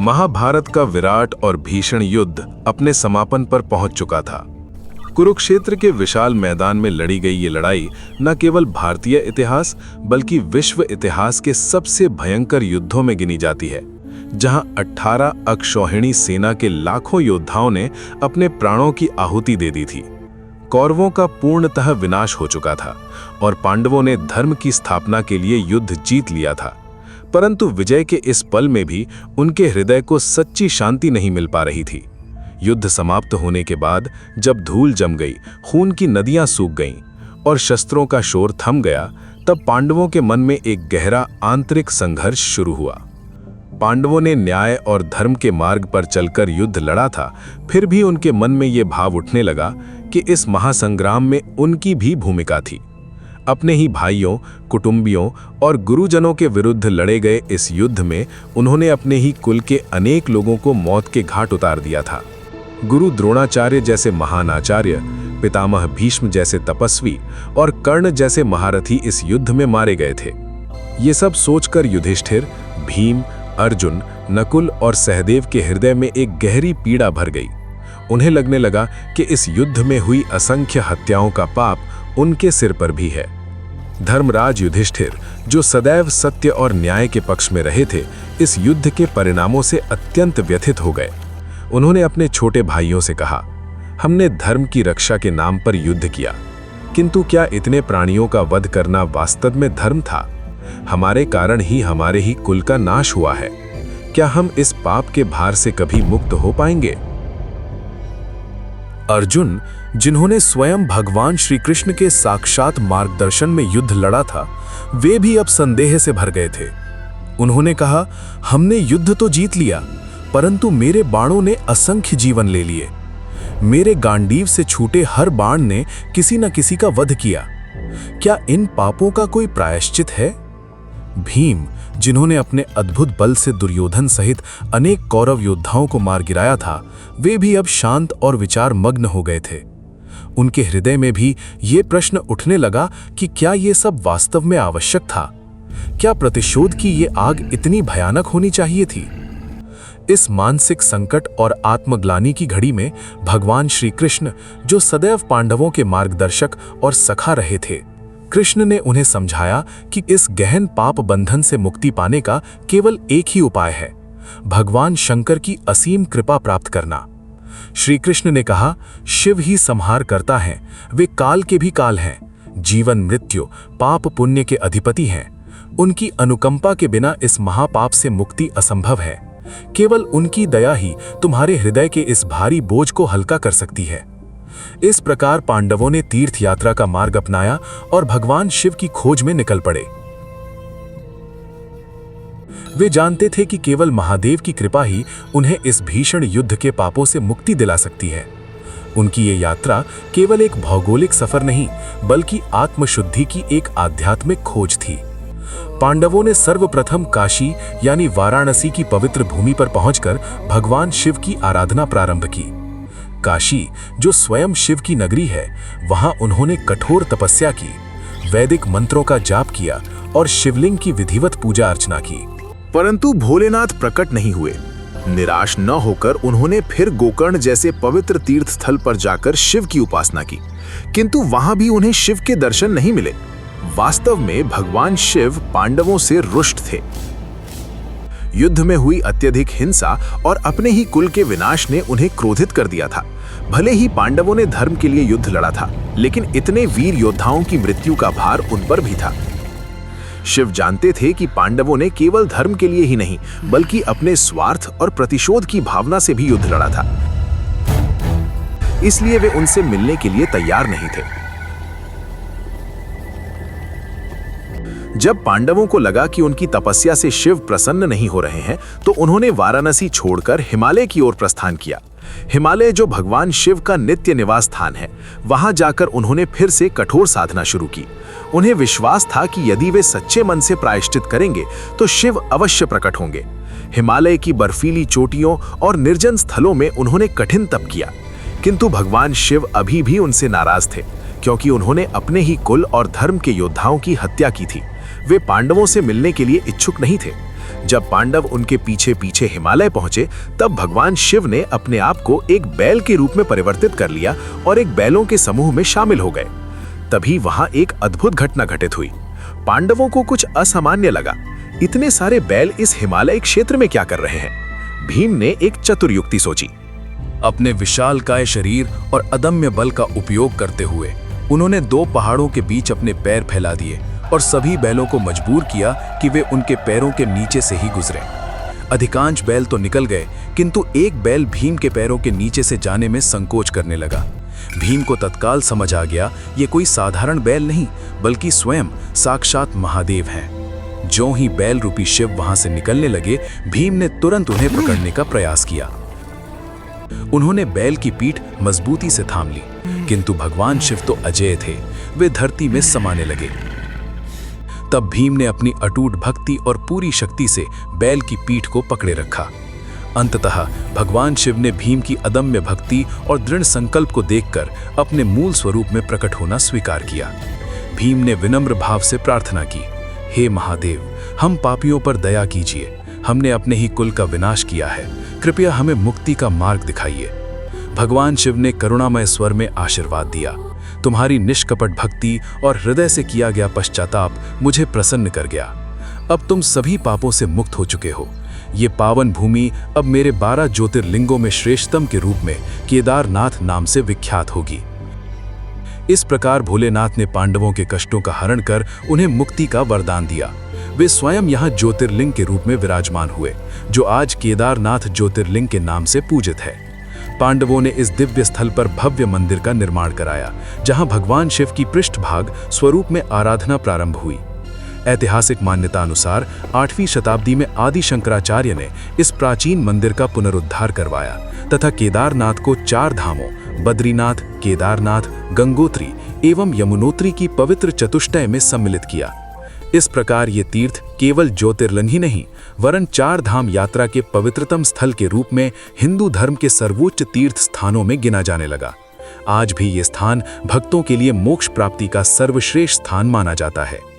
महाभारत का विराट और भीषण युद्ध अपने समापन पर पहुंच चुका था। कुरुक्षेत्र के विशाल मैदान में लड़ी गई ये लड़ाई न केवल भारतीय इतिहास बल्कि विश्व इतिहास के सबसे भयंकर युद्धों में गिनी जाती है, जहां 18 अक्षौहिणी सेना के लाखों योद्धाओं ने अपने प्राणों की आहुति दे दी थी। कौरवों का पूर्णतः विनाश हो चुका था और पांडवों ने धर्म की स्थापना के लिए युद्ध जीत लिया था। परंतु विजय के इस पल में भी उनके हृदय को सच्ची शांति नहीं मिल पा रही थी। युद्ध समाप्त होने के बाद जब धूल जम गई, खून की नदियां सूख गईं और शस्त्रों का शोर थम गया, तब पांडवों के मन में एक गहरा आंतरिक संघर्ष शुरू हुआ। पांडवों ने न्याय और धर्म के मार्ग पर चलकर युद्ध लड़ा था, फिर भी उनके मन में ये भाव उठने लगा कि इस महासंग्राम में उनकी भी भूमिका थी। अपने ही भाइयों, कुटुंबियों और गुरुजनों के विरुद्ध लड़े गए इस युद्ध में उन्होंने अपने ही कुल के अनेक लोगों को मौत के घाट उतार दिया था। गुरु द्रोणाचार्य जैसे महान आचार्य, पितामह भीष्म जैसे तपस्वी और कर्ण जैसे महारथी इस युद्ध में मारे गए थे। ये सब सोचकर युधिष्ठिर, भीम, अर्जुन, नकुल और सहदेव के हृदय में एक गहरी पीड़ा भर गई। उन्हें लगने लगा कि इस युद्ध में हुई असंख्य हत्याओं का पाप उनके सिर पर भी है। धर्मराज युधिष्ठिर, जो सदैव सत्य और न्याय के पक्ष में रहे थे, इस युद्ध के परिणामों से अत्यंत व्यथित हो गए। उन्होंने अपने छोटे भाइयों से कहा, हमने धर्म की रक्षा के नाम पर युद्ध किया, किंतु क्या इतने प्राणियों का वध करना वास्तव में धर्म था? हमारे कारण ही हमारे ही कुल का नाश हुआ है। क्या हम इस पाप के भार से कभी मुक्त हो पाएंगे? अर्जुन, जिन्होंने स्वयं भगवान श्री कृष्ण के साक्षात मार्गदर्शन में युद्ध लड़ा था, वे भी अब संदेह से भर गए थे। उन्होंने कहा, हमने युद्ध तो जीत लिया, परंतु मेरे बाणों ने असंख्य जीवन ले लिए। मेरे गांडीव से छूटे हर बाण ने किसी न किसी का वध किया। क्या इन पापों का कोई प्रायश्चित है? भीम, जिन्होंने अपने अद्भुत बल से दुर्योधन सहित अनेक कौरव योद्धाओं को मार गिराया था, वे भी अब शांत और विचार मग्न हो गए थे। उनके हृदय में भी ये प्रश्न उठने लगा कि क्या ये सब वास्तव में आवश्यक था? क्या प्रतिशोध की ये आग इतनी भयानक होनी चाहिए थी? इस मानसिक संकट और आत्मग्लानि की घड़ी में भगवान श्री कृष्ण, जो सदैव पांडवों के मार्गदर्शक और सखा रहे थे, कृष्ण ने उन्हें समझाया कि इस गहन पाप बंधन से मुक्ति पाने का केवल एक ही उपाय है, भगवान शंकर की असीम कृपा प्राप्त करना। श्री कृष्ण ने कहा, शिव ही संहार करता है, वे काल के भी काल हैं, जीवन मृत्यु पाप पुण्य के अधिपति हैं। उनकी अनुकंपा के बिना इस महापाप से मुक्ति असंभव है। केवल उनकी दया ही तुम्हारे हृदय के इस भारी बोझ को हल्का कर सकती है। इस प्रकार पांडवों ने तीर्थ यात्रा का मार्ग अपनाया और भगवान शिव की खोज में निकल पड़े। वे जानते थे कि केवल महादेव की कृपा ही उन्हें इस भीषण युद्ध के पापों से मुक्ति दिला सकती है। उनकी ये यात्रा केवल एक भौगोलिक सफर नहीं, बल्कि आत्मशुद्धि की एक आध्यात्मिक खोज थी। पांडवों ने सर्वप्रथम काशी यानी वाराणसी की पवित्र भूमि पर पहुंचकर भगवान शिव की आराधना प्रारंभ की। काशी, जो स्वयं शिव की नगरी है, वहां उन्होंने कठोर तपस्या की, वैदिक मंत्रों का जाप किया और शिवलिंग की विधिवत पूजा अर्चना की। परंतु भोलेनाथ प्रकट नहीं हुए। निराश न होकर उन्होंने फिर गोकर्ण जैसे पवित्र तीर्थ स्थल पर जाकर शिव की उपासना की, किंतु वहां भी उन्हें शिव के दर्शन नहीं मिले। वास्तव में भगवान शिव पांडवों से रुष्ट थे। युद्ध में हुई अत्यधिक हिंसा और अपने ही कुल के विनाश ने उन्हें क्रोधित कर दिया था। भले ही पांडवों ने धर्म के लिए युद्ध लड़ा था, लेकिन इतने वीर योद्धाओं की मृत्यु का भार उन पर भी था। शिव जानते थे कि पांडवों ने केवल धर्म के लिए ही नहीं, बल्कि अपने स्वार्थ और प्रतिशोध की भावना से भी युद्ध लड़ा था। इसलिए वे उनसे मिलने के लिए तैयार नहीं थे। जब पांडवों को लगा कि उनकी तपस्या से शिव प्रसन्न नहीं हो रहे हैं, तो उन्होंने वाराणसी छोड़कर हिमालय की ओर प्रस्थान किया। हिमालय, जो भगवान शिव का नित्य निवास स्थान है, वहां जाकर उन्होंने फिर से कठोर साधना शुरू की। उन्हें विश्वास था कि यदि वे सच्चे मन से प्रायश्चित करेंगे तो शिव अवश्य प्रकट होंगे। हिमालय की बर्फीली चोटियों और निर्जन स्थलों में उन्होंने कठिन तप किया, किंतु भगवान शिव अभी भी उनसे नाराज थे, क्योंकि उन्होंने अपने ही कुल और धर्म के योद्धाओं की हत्या की थी। वे पांडवों से मिलने के लिए इच्छुक नहीं थे। जब पांडव उनके पीछे पीछे हिमालय पहुंचे, तब भगवान शिव ने अपने आप को एक बैल के रूप में परिवर्तित कर लिया और एक बैलों के समूह में शामिल हो गए। तभी वहां एक अद्भुत घटना घटित हुई। पांडवों को कुछ असामान्य लगा। इतने सारे बैल इस हिमालय क्षेत्र में क्या कर रहे हैं? भीम ने एक चतुर युक्ति सोची। अपने विशालकाय शरीर और अदम्य बल का उपयोग करते हुए उन्होंने 2 पहाड़ों के बीच अपने पैर फैला दिए और सभी बैलों को मजबूर किया कि वे उनके पैरों के नीचे से ही गुजरें। अधिकांश बैल तो निकल गए, किंतु एक बैल भीम के पैरों के नीचे से जाने में संकोच करने लगा। भीम को तत्काल समझ आ गया, ये कोई साधारण बैल नहीं, बल्कि स्वयं साक्षात महादेव हैं। जो ही बैल रूपी शिव वहां से निकलने लगे, भीम ने तुरंत उन्हें पकड़ने का प्रयास किया। उन्होंने बैल की पीठ मजबूती से थाम ली, किंतु भगवान शिव तो अजेय थे, वे धरती में समाने लगे। तब भीम ने अपनी अटूट भक्ति और पूरी शक्ति से बैल की पीठ को पकड़े रखा। अंततः भगवान शिव ने भीम की अदम्य भक्ति और दृढ़ संकल्प को देखकर अपने मूल स्वरूप में प्रकट होना स्वीकार किया। भीम ने विनम्र भाव से प्रार्थना की, हे महादेव, हम पापियों पर दया कीजिए। हमने अपने ही कुल का विनाश किया है, कृपया हमें मुक्ति का मार्ग दिखाइए। भगवान शिव ने करुणामय स्वर में आशीर्वाद दिया, तुम्हारी निष्कपट भक्ति और हृदय से किया गया पश्चाताप मुझे प्रसन्न कर गया। अब तुम सभी पापों से मुक्त हो चुके हो। ये पावन भूमि अब मेरे 12 ज्योतिर्लिंगों में श्रेष्ठतम के रूप में केदारनाथ नाम से विख्यात होगी। इस प्रकार भोलेनाथ ने पांडवों के कष्टों का हरण कर उन्हें मुक्ति का वरदान दिया। वे स्वयं यहाँ ज्योतिर्लिंग के रूप में विराजमान हुए, जो आज केदारनाथ ज्योतिर्लिंग के नाम से पूजित है। पांडवों ने इस दिव्य स्थल पर भव्य मंदिर का निर्माण कराया, जहां भगवान शिव की पृष्ठभाग स्वरूप में आराधना प्रारंभ हुई। ऐतिहासिक मान्यता अनुसार 8वीं शताब्दी में आदि शंकराचार्य ने इस प्राचीन मंदिर का पुनरुद्धार करवाया तथा केदारनाथ को 4 धामों बद्रीनाथ, केदारनाथ, गंगोत्री एवं यमुनोत्री की पवित्र चतुष्टय में सम्मिलित किया। इस प्रकार ये तीर्थ केवल ज्योतिर्लिंग ही नहीं, वरन 4 धाम यात्रा के पवित्रतम स्थल के रूप में हिंदू धर्म के सर्वोच्च तीर्थ स्थानों में गिना जाने लगा। आज भी ये स्थान भक्तों के लिए मोक्ष प्राप्ति का सर्वश्रेष्ठ स्थान माना जाता है।